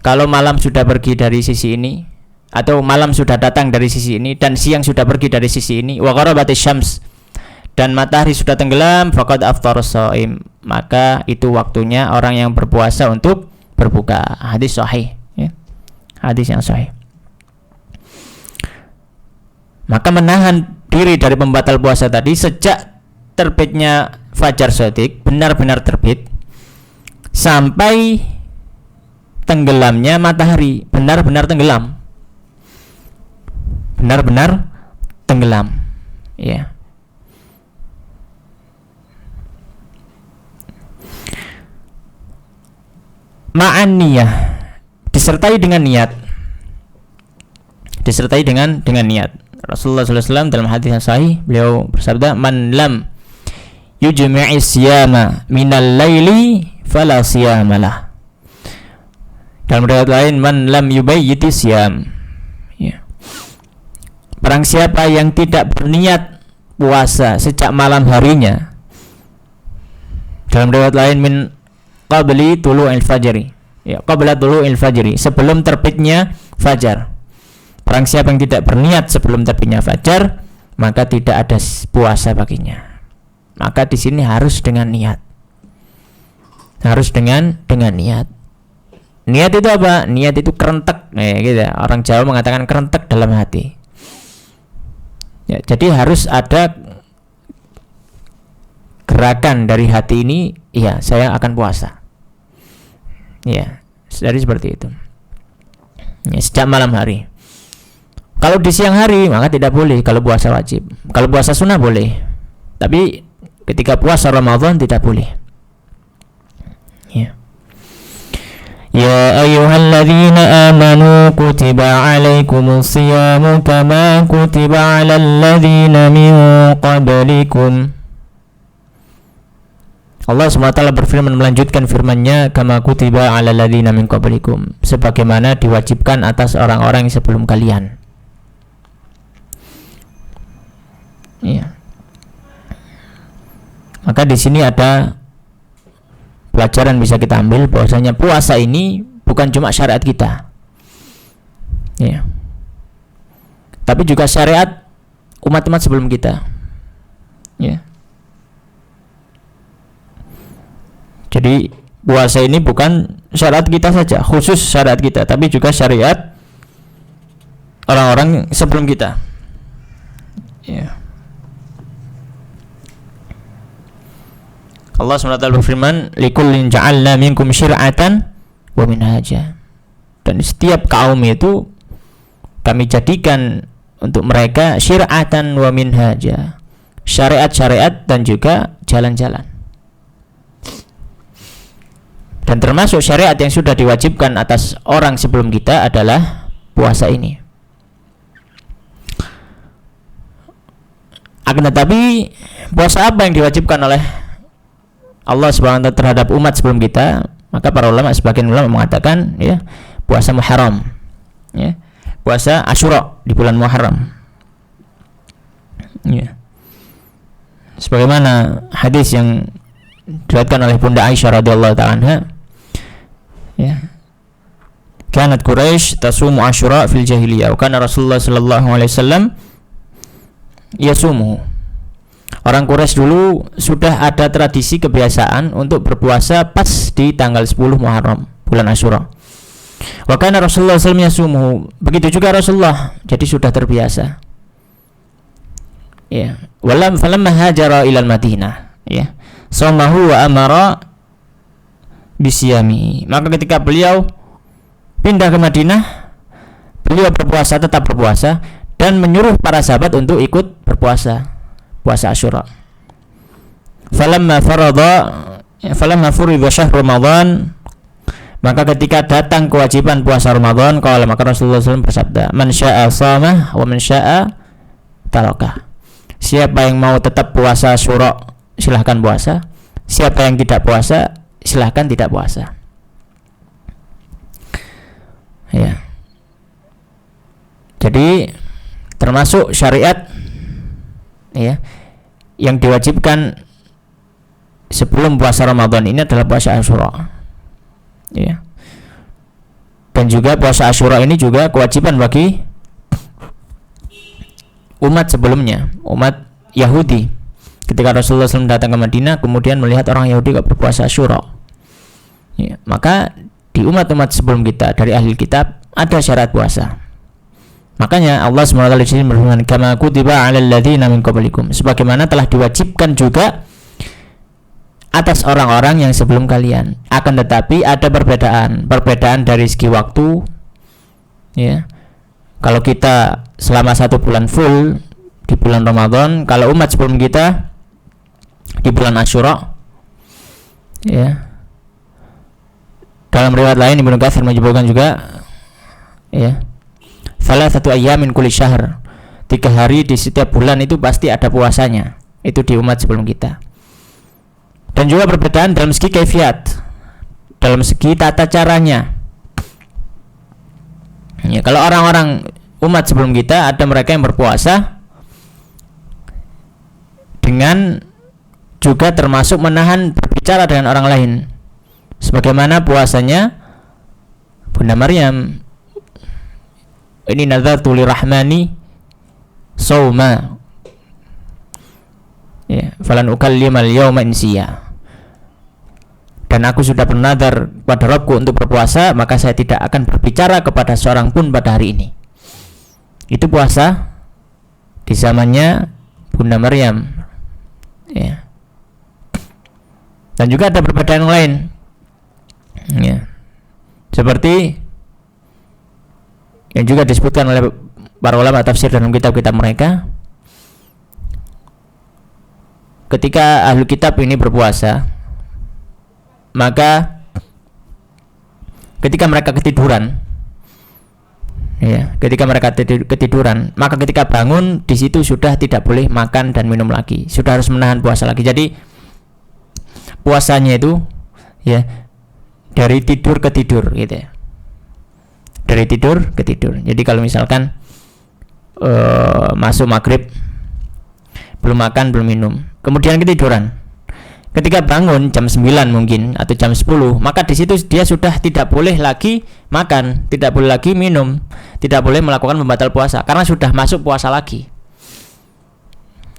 Kalau malam sudah pergi dari sisi ini, atau malam sudah datang dari sisi ini, dan siang sudah pergi dari sisi ini, wa gharabatis syams, dan matahari sudah tenggelam, faqad aftara shaim, maka itu waktunya orang yang berpuasa untuk berbuka. Hadis sahih, ya. Hadis yang sahih. Maka menahan diri dari pembatal puasa tadi sejak terbitnya fajar shadiq, benar-benar terbit, sampai tenggelamnya matahari, benar-benar tenggelam, ya. Ma'an niyah, disertai dengan niat, niat. Rasulullah SAW dalam hadis yang sahih, beliau bersabda, man lam yujmi'is siyama minal laili fala siyamalah. Dalam riwayat lain, man lam yubayyiti siyam, ya. Barang siapa yang tidak berniat puasa sejak malam harinya. Dalam riwayat lain, min qabli tulu'il fajri, ya, qabla tulu'il fajri, sebelum terbitnya fajar. Barang siapa yang tidak berniat sebelum terbitnya fajar, maka tidak ada puasa baginya. Maka di sini harus dengan niat. Niat. Niat itu apa? Niat itu kerentek, gitu. Orang Jawa mengatakan kerentek dalam hati. Ya, jadi harus ada gerakan dari hati ini, ya, saya akan puasa. Ya, jadi seperti itu. Ya, sejak malam hari. Kalau di siang hari maka tidak boleh kalau puasa wajib. Kalau puasa sunnah boleh. Tapi ketika puasa Ramadan tidak boleh. Ya. Ya ayyuhalladzina amanu kutiba alaikumus siyamu kama kutiba alal ladzina min qablikum. Allah SWT berfirman, melanjutkan firman-Nya, kama kutiba alal ladzina min qablikum, sebagaimana diwajibkan atas orang-orang yang sebelum kalian. Ya. Maka di sini ada pelajaran bisa kita ambil bahwasanya puasa ini bukan cuma syariat kita, ya, tapi juga syariat umat-umat sebelum kita, ya. Jadi puasa ini bukan syariat kita saja, khusus syariat kita, tapi juga syariat orang-orang sebelum kita, ya. Allah SWT berfirman, likullin ja'alna minkum syir'atan wa minhaja. Dan setiap kaum itu kami jadikan untuk mereka syir'atan wa minhaja, syariat-syariat dan juga jalan-jalan. Dan termasuk syariat yang sudah diwajibkan atas orang sebelum kita adalah puasa ini. Akan tetapi puasa apa yang diwajibkan oleh Allah SWT terhadap umat sebelum kita? Maka para ulama, sebagian ulama mengatakan, ya, puasa Muharram, ya, puasa Asyura di bulan Muharram, ya. sebagaimana hadis yang diriwayatkan oleh Bunda Aisyah radhiyallahu ta'ala anha, ya, kanat Quraisy tasumu Asyura fil jahiliyah wa kana Rasulullah sallallahu alaihi wasallam yasumuhu. Orang Quraisy dulu sudah ada tradisi kebiasaan untuk berpuasa pas di tanggal 10 Muharram, bulan Asyura. Wa kana Rasulullah sallallahu alaihi wasallam yasumuhu. Begitu juga Rasulullah, jadi sudah terbiasa. Ya, walam falamma hajara ilal Madinah, ya, samahu wa amara bisyami. Maka ketika beliau pindah ke Madinah, beliau berpuasa, tetap berpuasa, dan menyuruh para sahabat untuk ikut berpuasa, puasa Asyura. Falamma furida syahr Ramadan, maka ketika datang kewajiban puasa Ramadan, qala, maka Rasulullah SAW bersabda, man syaa shamah wa man syaa tarakah. Siapa yang mau tetap puasa Asyura, silahkan puasa. Siapa yang tidak puasa, silahkan tidak puasa. Ya. Jadi termasuk syariat, ya, yang diwajibkan sebelum puasa Ramadan ini adalah puasa Asyura. Ya. Dan juga puasa Asyura ini juga kewajiban bagi umat sebelumnya, umat Yahudi. Ketika Rasulullah SAW datang ke Madinah, kemudian melihat orang Yahudi berpuasa Asyura, ya, maka di umat-umat sebelum kita dari ahli kitab ada syarat puasa. Makanya Allah SWT berfirman, kama kutiba 'alal ladzina min qablikum, sebagaimana telah diwajibkan juga atas orang-orang yang sebelum kalian. Akan tetapi ada perbedaan dari segi waktu, ya. Kalau kita selama 1 bulan full di bulan Ramadan, kalau umat sebelum kita di bulan Asyura, ya. Dalam riwayat lain Ibnu Katsir menyebutkan juga, ya, salah 1 ayyamin kulli syahr, 3 hari di setiap bulan itu pasti ada puasanya. Itu di umat sebelum kita. Dan juga perbedaan dalam segi kaifiat, dalam segi tata caranya. Ya, kalau orang-orang umat sebelum kita ada mereka yang berpuasa dengan juga termasuk menahan berbicara dengan orang lain, sebagaimana puasanya Bunda Maryam. Ini nazartu lirahmani sauma, ya, falan ukallimal yawma insiya. Dan aku sudah bernazar pada Rabbku untuk berpuasa, maka saya tidak akan berbicara kepada seorang pun pada hari ini. Itu puasa di zamannya Bunda Maryam, ya. Dan juga ada perbedaan yang lain, ya, seperti yang juga disebutkan oleh para ulama tafsir dalam kitab-kitab mereka. Ketika ahli kitab ini berpuasa, maka ketika mereka ketiduran, ya, ketika mereka ketiduran, maka ketika bangun di situ sudah tidak boleh makan dan minum lagi, sudah harus menahan puasa lagi. Jadi puasanya itu, ya, dari tidur ke tidur, gitu ya, dari tidur ke tidur. Jadi kalau misalkan masuk maghrib belum makan belum minum, kemudian ketiduran, ketika bangun jam 9 mungkin atau jam 10, maka di situ dia sudah tidak boleh lagi makan, tidak boleh lagi minum, tidak boleh melakukan pembatal puasa karena sudah masuk puasa lagi.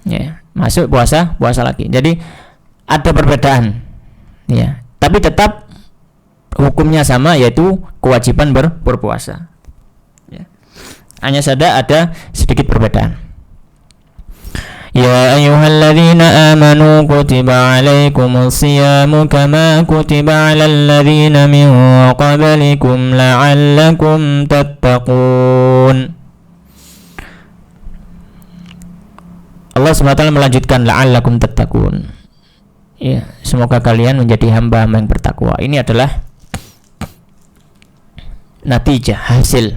Ya, masuk puasa lagi. Jadi ada perbedaan, ya, tapi tetap hukumnya sama, yaitu kewajiban berpuasa. Ya. Hanya saja ada sedikit perbedaan. Ya ayyuhalladzina amanu kutiba alaikumus siyamu kama kutiba alal ladzina min qablikum la'allakum tattaqun. Allah SWT melanjutkan la'allakum tattaqun. Ya, semoga kalian menjadi hamba-hamba yang bertakwa. Ini adalah natijah, hasil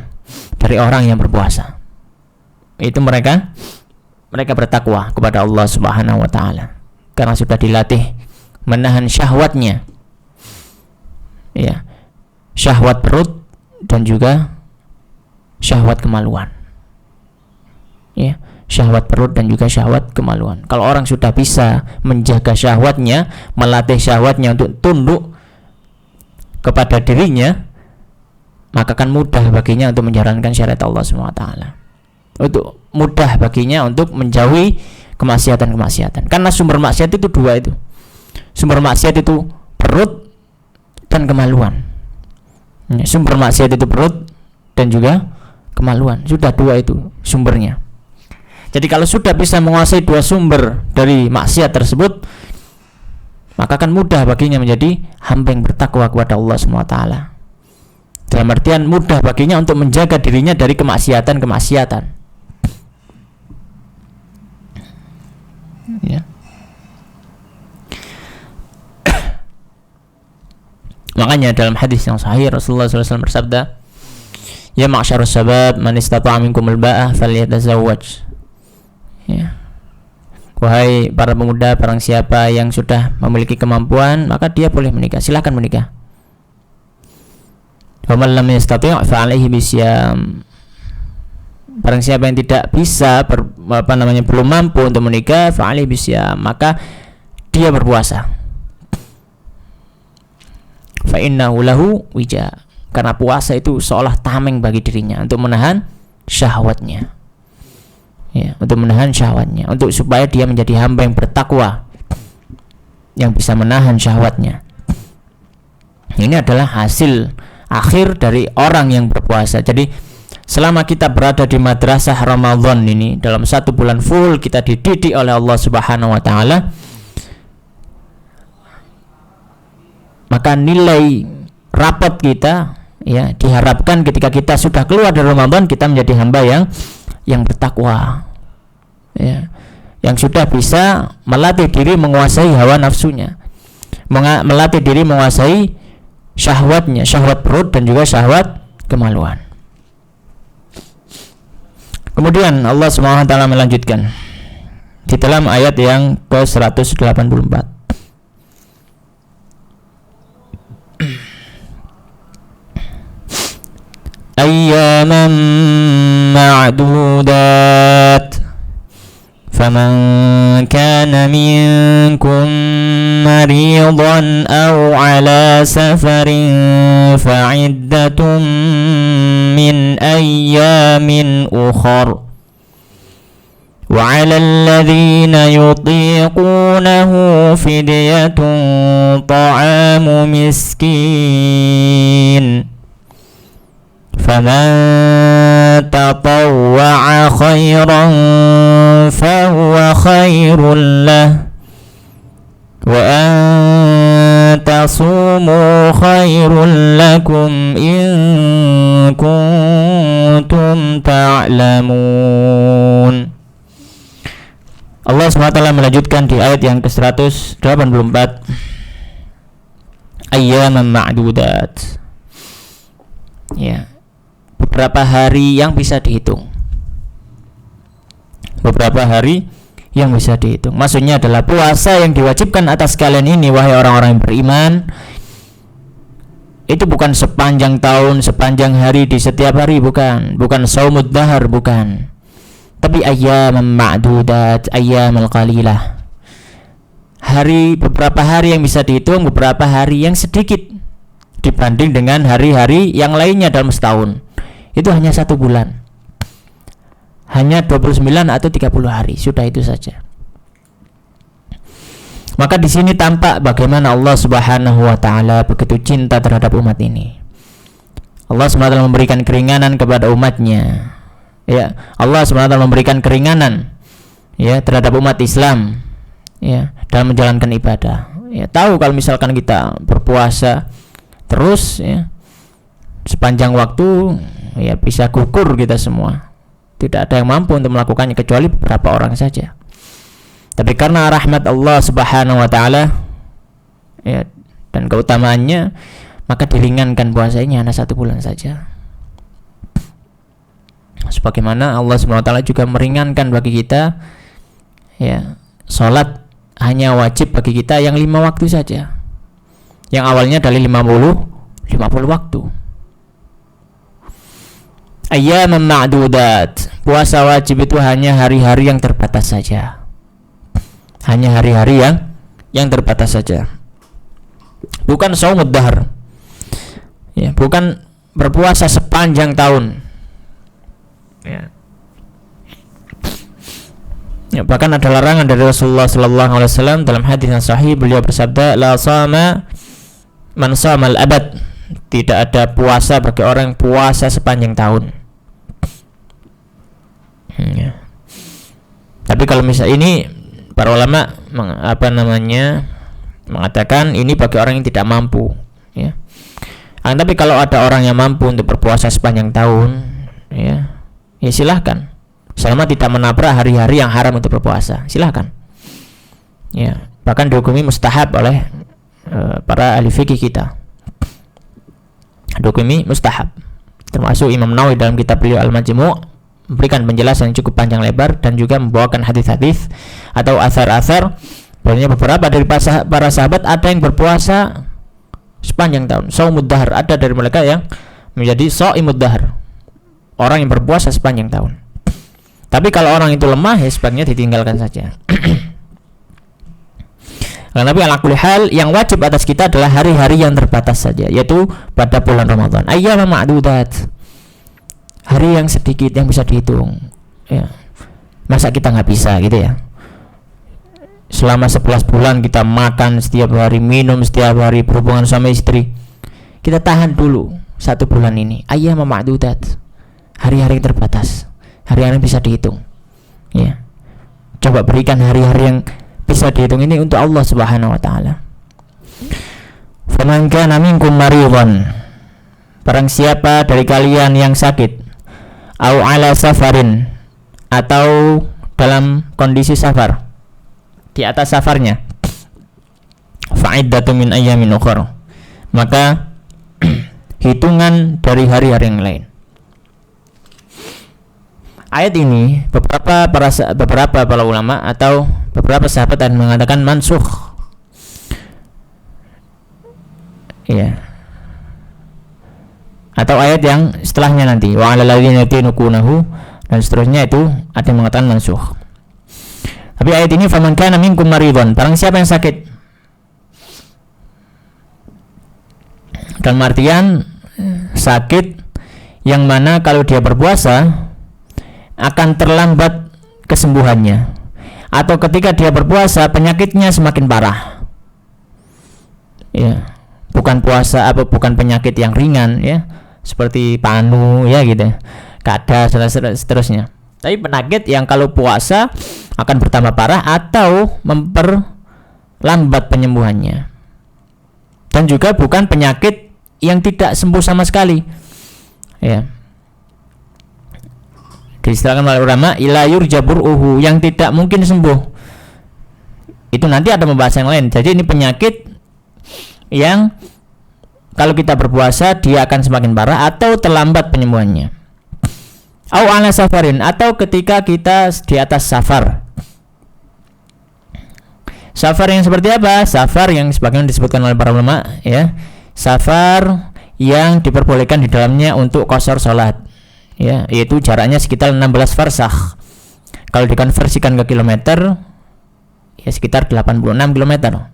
dari orang yang berpuasa. Itu mereka bertakwa kepada Allah Subhanahu wa taala karena sudah dilatih menahan syahwatnya, ya, syahwat perut dan juga syahwat kemaluan, ya, syahwat perut dan juga syahwat kemaluan. Kalau orang sudah bisa menjaga syahwatnya, melatih syahwatnya untuk tunduk kepada dirinya, maka akan mudah baginya untuk menjalankan syariat Allah SWT. Untuk mudah baginya untuk menjauhi kemaksiatan-kemaksiatan. Karena sumber maksiat itu dua itu. Sumber maksiat itu perut dan kemaluan. Sumber maksiat itu perut dan juga kemaluan. Sudah dua itu sumbernya. Jadi kalau sudah bisa menguasai dua sumber dari maksiat tersebut, maka akan mudah baginya menjadi hamba yang bertakwa kepada Allah SWT. Dalam artian mudah baginya untuk menjaga dirinya dari kemaksiatan-kemaksiatan. Ya. Makanya dalam hadis yang sahih Rasulullah SAW bersabda, "Ya ma'syarus sabab, man istata'a minkumul ba'ah falyatazawwaj." Ya. Wahai para pemuda, barang siapa yang sudah memiliki kemampuan, maka dia boleh menikah. Silakan menikah. Wa man lam yastati' fa 'alaihi bisyam. Barang siapa yang tidak bisa belum mampu untuk menikah, fa 'alaihi bisyam, maka dia berpuasa. Fa innahu lahu wija. Karena puasa itu seolah tameng bagi dirinya untuk menahan syahwatnya. Ya, untuk menahan syahwatnya, untuk supaya dia menjadi hamba yang bertakwa, yang bisa menahan syahwatnya. Ini adalah hasil akhir dari orang yang berpuasa. Jadi selama kita berada di madrasah Ramadan ini, dalam 1 bulan full kita dididik oleh Allah Subhanahu wa taala, maka nilai rapot kita ya diharapkan ketika kita sudah keluar dari Ramadan, kita menjadi hamba yang bertakwa, ya, yang sudah bisa melatih diri menguasai hawa nafsunya, melatih diri menguasai syahwatnya, syahwat perut dan juga syahwat kemaluan. Kemudian Allah SWT melanjutkan di dalam ayat yang ke-184. Ayyaman ma'dudat faman kana minkum maridan aw ala safarin fa'iddatun min ayyamin ukhar wa 'alal ladzina yutiqunahu fidyatun ta'amu miskin فَمَنْ تَطَوَّعَ خَيْرًا فَهُوَ خَيْرٌ لَهُ وَأَنْ تَصُومُوا خَيْرٌ لَكُمْ إِنْ كُنْتُمْ تَعْلَمُونَ. Allah SWT melanjutkan di ayat yang ke-184, ayyaman ma'dudat, ya, beberapa hari yang bisa dihitung. Beberapa hari yang bisa dihitung. Maksudnya adalah puasa yang diwajibkan atas kalian ini, wahai orang-orang yang beriman, itu bukan sepanjang tahun, sepanjang hari di setiap hari, bukan shaumud dahar, bukan. Tapi ayyaman ma'dudat, ayyamul qalilah. Beberapa hari yang bisa dihitung, beberapa hari yang sedikit dibanding dengan hari-hari yang lainnya dalam setahun. Itu hanya 1 bulan, hanya 29 atau 30 hari, sudah itu saja. Maka di sini tampak bagaimana Allah Subhanahu wa taala begitu cinta terhadap umat ini. Allah SWT memberikan keringanan kepada umatnya. Ya, Allah SWT memberikan keringanan ya terhadap umat Islam ya dalam menjalankan ibadah. Ya, tahu kalau misalkan kita berpuasa terus ya sepanjang waktu, ya bisa gugur kita semua. Tidak ada yang mampu untuk melakukannya kecuali beberapa orang saja. Tapi karena rahmat Allah Subhanahu wa taala ya dan keutamaannya, maka diringankan puasanya hanya 1 bulan saja. Sebagaimana Allah Subhanahu wa taala juga meringankan bagi kita ya salat hanya wajib bagi kita yang 5 waktu saja. Yang awalnya dari 50 waktu. Ayyaman ma'dudat, puasa wajib itu hanya hari-hari yang terbatas saja. Hanya hari-hari yang terbatas saja. Bukan shaumud dahr. Ya, bukan berpuasa sepanjang tahun. Ya. Ya, bahkan ada larangan dari Rasulullah sallallahu alaihi wasallam dalam hadis yang sahih, beliau bersabda, la sama man shamal abad. Tidak ada puasa bagi orang yang puasa sepanjang tahun. Ya. Tapi kalau misal ini para ulama mengatakan ini bagi orang yang tidak mampu, ya. Tapi kalau ada orang yang mampu untuk berpuasa sepanjang tahun, ya silahkan. Selama tidak menabrak hari-hari yang haram untuk berpuasa, silahkan. Ya, bahkan dihukumi mustahab oleh para ahli fikih kita. Dihukumi mustahab. Termasuk Imam Nawawi dalam kitab beliau Al-Majmu' memberikan penjelasan yang cukup panjang lebar dan juga membawakan hadis-hadis atau asar-asar. Banyak beberapa dari para sahabat ada yang berpuasa sepanjang tahun. Shaumud dahr, ada dari mereka yang menjadi shaimud dahr, orang yang berpuasa sepanjang tahun. Tapi kalau orang itu lemah, ya sebaiknya ditinggalkan saja. Tapi ala kulli hal, yang wajib atas kita adalah hari-hari yang terbatas saja, yaitu pada bulan Ramadan. Ayyam ma'dudat, hari yang sedikit yang bisa dihitung. Ya. Masa kita nggak bisa gitu ya? Selama 11 bulan kita makan setiap hari, minum setiap hari, berhubungan sama istri. Kita tahan dulu 1 bulan ini. Ayyam ma'dudat, hari-hari yang terbatas, hari-hari yang bisa dihitung. Ya. Coba berikan hari-hari yang bisa dihitung ini untuk Allah Subhanahu wa taala. Faman kana minkum maridhan, barang siapa dari kalian yang sakit, au ala safarin, atau dalam kondisi safar, di atas safarnya, fa'iddatun min ayyamin ukhra, maka hitungan dari hari-hari yang lain. Ayat ini beberapa para ulama atau beberapa sahabat yang mengatakan mansukh. Ya. Atau ayat yang setelahnya nanti wa 'alal ladzina yutiqunahu dan seterusnya itu ada yang mengatakan mansukh. Tapi ayat ini faman kana minkum maridhan, barang siapa yang sakit. Dalam artian sakit yang mana kalau dia berpuasa akan terlambat kesembuhannya, atau ketika dia berpuasa penyakitnya semakin parah. Ya, bukan penyakit yang ringan ya, seperti panu ya gitu, kada seterusnya. Tapi penyakit yang kalau puasa akan bertambah parah atau memperlambat penyembuhannya. Dan juga bukan penyakit yang tidak sembuh sama sekali. Ya. Diistilahkan oleh ulama ila yurjaburuhu, yang tidak mungkin sembuh. Itu nanti ada pembahasan yang lain. Jadi ini penyakit yang kalau kita berpuasa dia akan semakin parah atau terlambat penyembuhannya. Au ala safarin, atau ketika kita di atas safar. Safar yang seperti apa? Safar yang sebagaimana disebutkan oleh para ulama ya. Safar yang diperbolehkan di dalamnya untuk qashar salat. Ya, yaitu jaraknya sekitar 16 farsakh. Kalau dikonversikan ke kilometer ya sekitar 86 kilometer.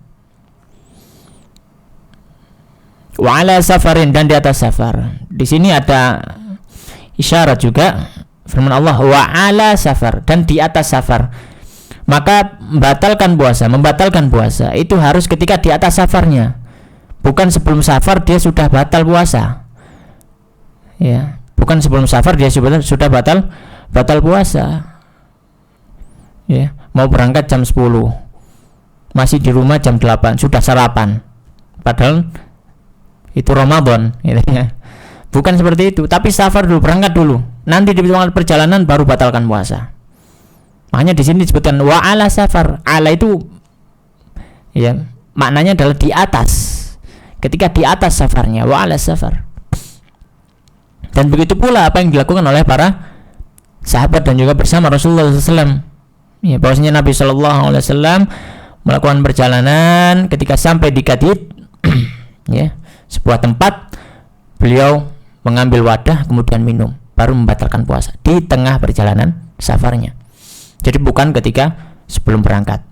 Wa ala safarin, dan di atas safar. Di sini ada isyarat juga firman Allah wa ala safar, dan di atas safar. Maka membatalkan puasa itu harus ketika di atas safarnya. Bukan sebelum safar dia sudah batal puasa. Ya. Bukan sebelum safar dia sudah batal puasa. Ya, mau berangkat jam 10. Masih di rumah jam 8, sudah sarapan. Padahal itu Ramadan gitu ya. Bukan seperti itu, tapi safar dulu, berangkat dulu. Nanti di tengah perjalanan baru batalkan puasa. Makanya di sini disebutkan wa ala safar. Ala itu ya, maknanya adalah di atas. Ketika di atas safarnya, wa ala safar. Dan begitu pula apa yang dilakukan oleh para sahabat dan juga bersama Rasulullah SAW. Ya, bahwasanya Nabi SAW melakukan perjalanan ketika sampai di Qadid, ya, sebuah tempat, beliau mengambil wadah kemudian minum. baru membatalkan puasa di tengah perjalanan safarnya. Jadi bukan ketika sebelum berangkat.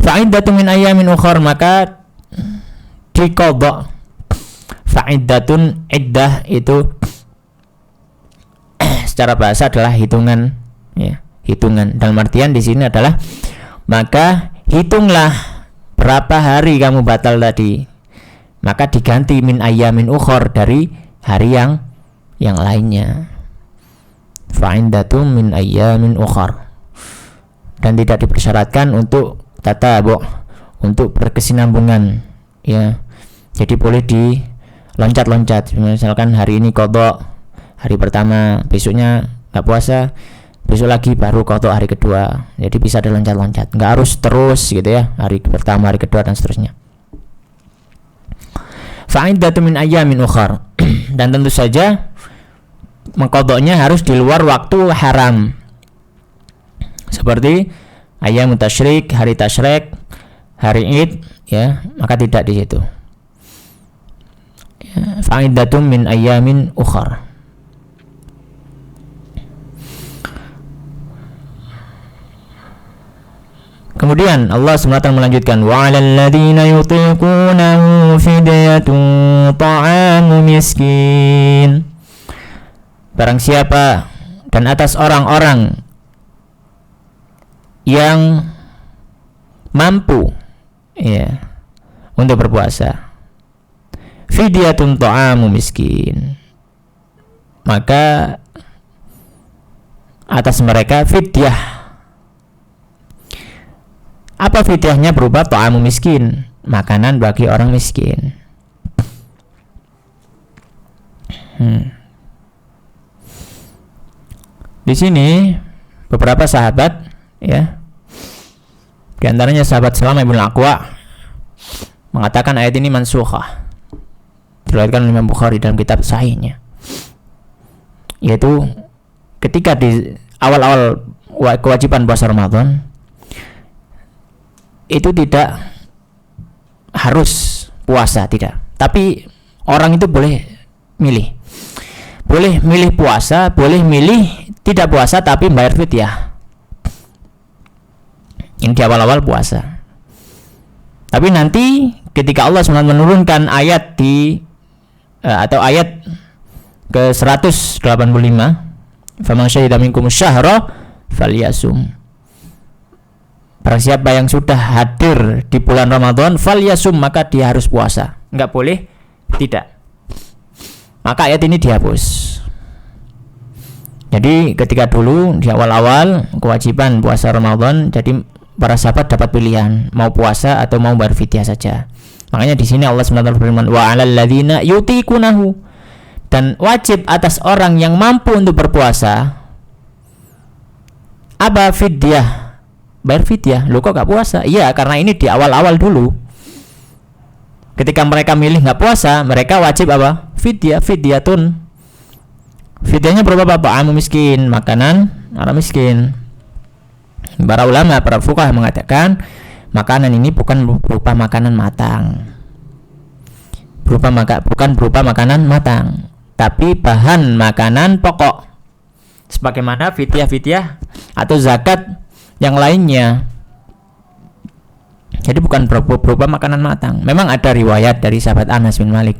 Fa'iddatun min ayyamin ukhar, maka diqadha. Fa'iddatun, iddah itu secara bahasa adalah hitungan, ya, hitungan. Dalam artian di sini adalah maka hitunglah berapa hari kamu batal tadi, maka diganti min ayyamin ukhar, dari hari yang lainnya. Fa'iddatun min ayyamin ukhar, dan tidak dipersyaratkan untuk tatabu', untuk berkesinambungan, ya. Jadi boleh di loncat-loncat, misalkan hari ini qadha hari pertama, besoknya nggak puasa, besok lagi baru qadha hari kedua. Jadi bisa diloncat-loncat, nggak harus terus gitu ya, hari pertama, hari kedua, dan seterusnya. Fa'iddatun min ayyamin ukhar, dan tentu saja mengqadhanya harus di luar waktu haram, seperti ayyamut tasyrik, hari tasyrik, hari Id, ya, maka tidak di situ. Ya, fa'iddatun min ayyamin ukhar. Kemudian Allah SWT melanjutkan, wa 'alal ladzina yutiqunahu fidyatun ta'amu miskin. Barang siapa, dan atas orang-orang yang mampu, ya, untuk berpuasa, fidyatun ta'amu miskin, maka atas mereka fidyah. Apa fidyahnya? Berupa ta'amu miskin, makanan bagi orang miskin. Di sini beberapa sahabat, ya, di antaranya sahabat Salamah bin Aqwa, mengatakan ayat ini mansukhah. Diriwayatkan oleh Imam Bukhari dalam kitab sahihnya, yaitu ketika di awal-awal kewajiban puasa Ramadan itu tidak harus puasa, tidak, tapi orang itu boleh milih puasa, boleh milih tidak puasa tapi bayar fidyah. Ini di awal-awal puasa. Tapi nanti ketika Allah SWT menurunkan ayat atau ayat ke 185, faman syahida minkum syahra falyasum, barang siapa yang sudah hadir di bulan Ramadan falyasum, maka dia harus puasa, enggak boleh tidak. Maka ayat ini dihapus. Jadi ketika dulu di awal-awal kewajiban puasa Ramadan, jadi para sahabat dapat pilihan mau puasa atau mau bayar fidyah saja. Makanya di sini Allah SWT berfirman, wa 'alal ladzina yutiqunahu, dan wajib atas orang yang mampu untuk berpuasa apa? Fidyah, bayar fidyah. Lu kok gak puasa? Iya, karena ini di awal-awal dulu. Ketika mereka milih gak puasa, mereka wajib apa? Fidyah, fidyatun. Fidyahnya berupa apa? Ta'amu miskin, makanan orang miskin. Para ulama, para fuqaha mengatakan makanan ini bukan berupa makanan matang, bukan berupa makanan matang, tapi bahan makanan pokok, sebagaimana fidyah atau zakat yang lainnya. Jadi bukan berupa makanan matang. Memang ada riwayat dari sahabat Anas bin Malik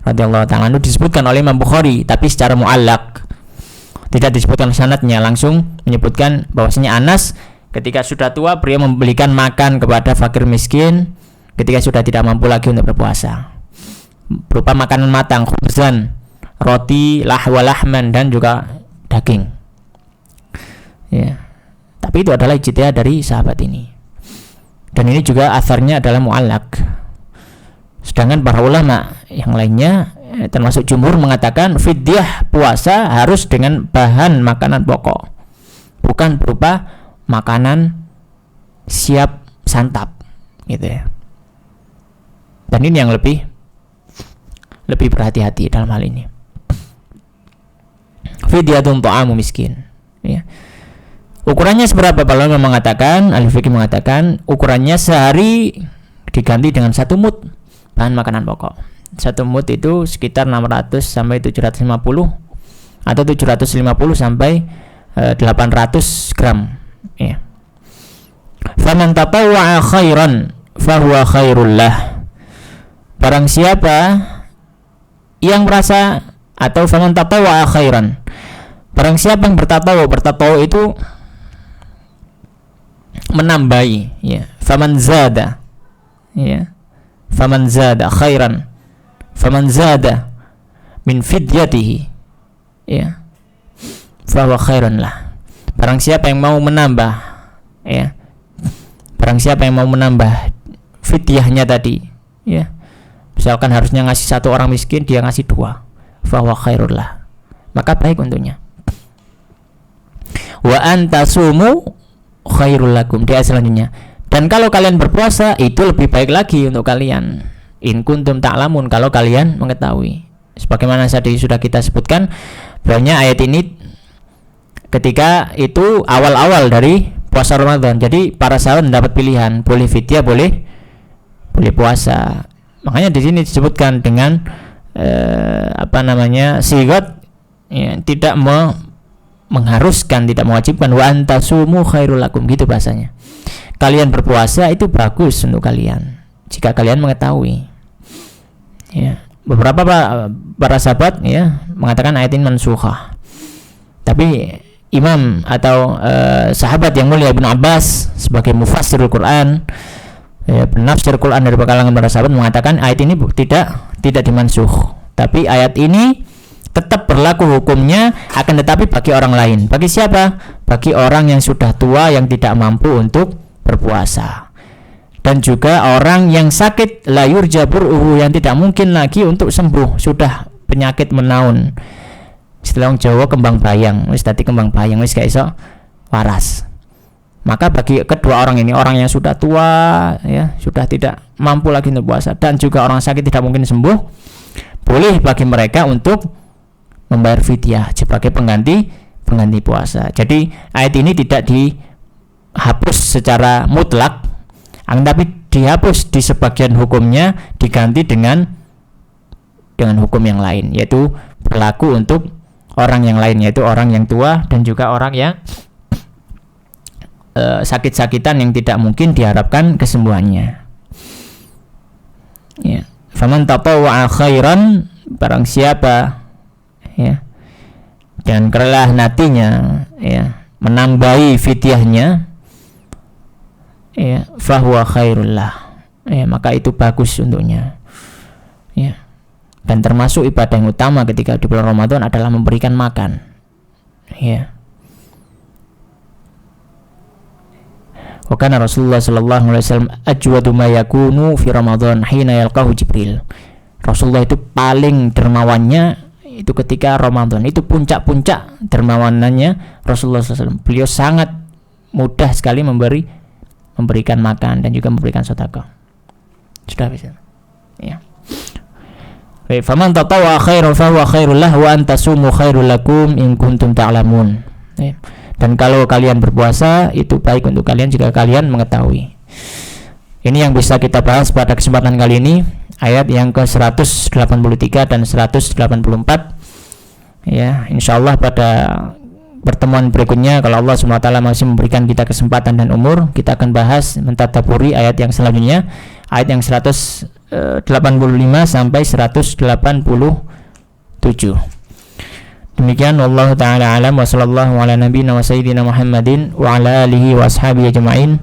radhiyallahu ta'ala anhu, disebutkan oleh Imam Bukhari tapi secara mu'allaq, tidak disebutkan sanadnya, langsung menyebutkan bahwasanya Anas ketika sudah tua beliau membelikan makan kepada fakir miskin ketika sudah tidak mampu lagi untuk berpuasa, berupa makanan matang, khubzan, roti, lahman, dan juga daging, ya. Tapi itu adalah ijtihad dari sahabat ini, dan ini juga asarnya adalah mu'allaq. Sedangkan para ulama yang lainnya, termasuk jumhur, mengatakan fidyah puasa harus dengan bahan makanan pokok, bukan berupa makanan siap santap, gitu ya. Dan ini yang lebih berhati-hati dalam hal ini. Fidyatun ta'amu miskin, ya. Ukurannya seberapa? Para ulama mengatakan, ahli fikih mengatakan ukurannya sehari diganti dengan 1 mud bahan makanan pokok. 1 mud itu sekitar 600 sampai 750 atau 750 sampai 800 gram ya. Faman tatawwa'a khairan fahuwa khairul lah. Barang siapa yang merasa, atau faman tatawwa'a khairan, barang siapa yang bertatawu itu menambahi ya. Faman zada ya, faman zada khairan, faman zada min fidyatihi ya, fahuwa khairan lah. Barang siapa yang mau menambah ya, barang siapa yang mau menambah fidyahnya tadi ya, misalkan harusnya ngasih 1 orang miskin, dia ngasih 2, fahuwa khairul lah, maka baik untuknya. Wa antasumu khairul lakum, dia selanjutnya, dan kalau kalian berpuasa itu lebih baik lagi untuk kalian, in kuntum ta'lamun, kalau kalian mengetahui. Sebagaimana tadi sudah kita sebutkan, bahwanya ayat ini ketika itu awal-awal dari puasa Ramadan, jadi para sahabat mendapat pilihan, boleh fidyah, boleh puasa. Makanya di sini disebutkan dengan sigat ya, tidak mengharuskan, tidak mewajibkan. Wa antasumu khairul lakum, gitu bahasanya. Kalian berpuasa itu bagus untuk kalian jika kalian mengetahui ya. Beberapa para sahabat ya mengatakan ayat ini mansukhah, tapi imam atau sahabat yang mulia Ibnu Abbas sebagai mufassirul Quran ya, penafsir Quran dari kalangan para sahabat, mengatakan ayat ini tidak dimansukh, tapi ayat ini tetap berlaku hukumnya, akan tetapi bagi orang lain. Bagi siapa? Bagi orang yang sudah tua, yang tidak mampu untuk berpuasa, dan juga orang yang sakit, la yurja bur'uhu, yang tidak mungkin lagi untuk sembuh, sudah penyakit menaun, istilah Jawa kembang bayang, wis tadi kembang bayang wis gak iso waras. Maka bagi kedua orang ini, orang yang sudah tua ya, sudah tidak mampu lagi untuk puasa, dan juga orang sakit tidak mungkin sembuh, boleh bagi mereka untuk membayar fidyah sebagai pengganti puasa. Jadi ayat ini tidak dihapus secara mutlak, tapi dihapus di sebagian hukumnya, diganti dengan hukum yang lain, yaitu berlaku untuk orang yang lain, yaitu orang yang tua dan juga orang yang sakit-sakitan yang tidak mungkin diharapkan kesembuhannya ya. Faman tatawwa'a khairan, barang siapa ya, dan kerelah nantinya ya, menambahi fidyahnya ya, fahuwa khairul lah ya, maka itu bagus untuknya ya. Dan termasuk ibadah yang utama ketika di bulan Ramadan adalah memberikan makan ya. Wa kana Rasulullah sallallahu alaihi wasallam ajwadu ma yakunu fi Ramadan hina yalqahu Jibril. Rasulullah itu paling dermawannya itu ketika Ramadan, itu puncak-puncak dermawanannya Rasulullah SAW. Beliau sangat mudah sekali memberikan makan dan juga memberikan sedekah. Sudah bisa ya. Faman tatawwa khairan fahuwa khairul lah wa antasumu khairul lakum in kuntum ta'lamun. Dan kalau kalian berpuasa itu baik untuk kalian jika kalian mengetahui. Ini yang bisa kita bahas pada kesempatan kali ini, ayat yang ke-183 dan 184 ya. Insyaallah pada pertemuan berikutnya, kalau Allah SWT masih memberikan kita kesempatan dan umur, kita akan bahas mentadaburi ayat yang selanjutnya, ayat yang 185 sampai 187. Demikian, wallahu ta'ala alam, wa sallallahu ala nabiyina wa sayyidina Muhammadin wa ala alihi wa ashabihi ajma'in.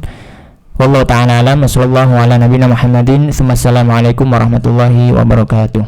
Wallahu ta'ala alam, wa sallallahu ala nabiyina Muhammadin. Assalamualaikum warahmatullahi wabarakatuh.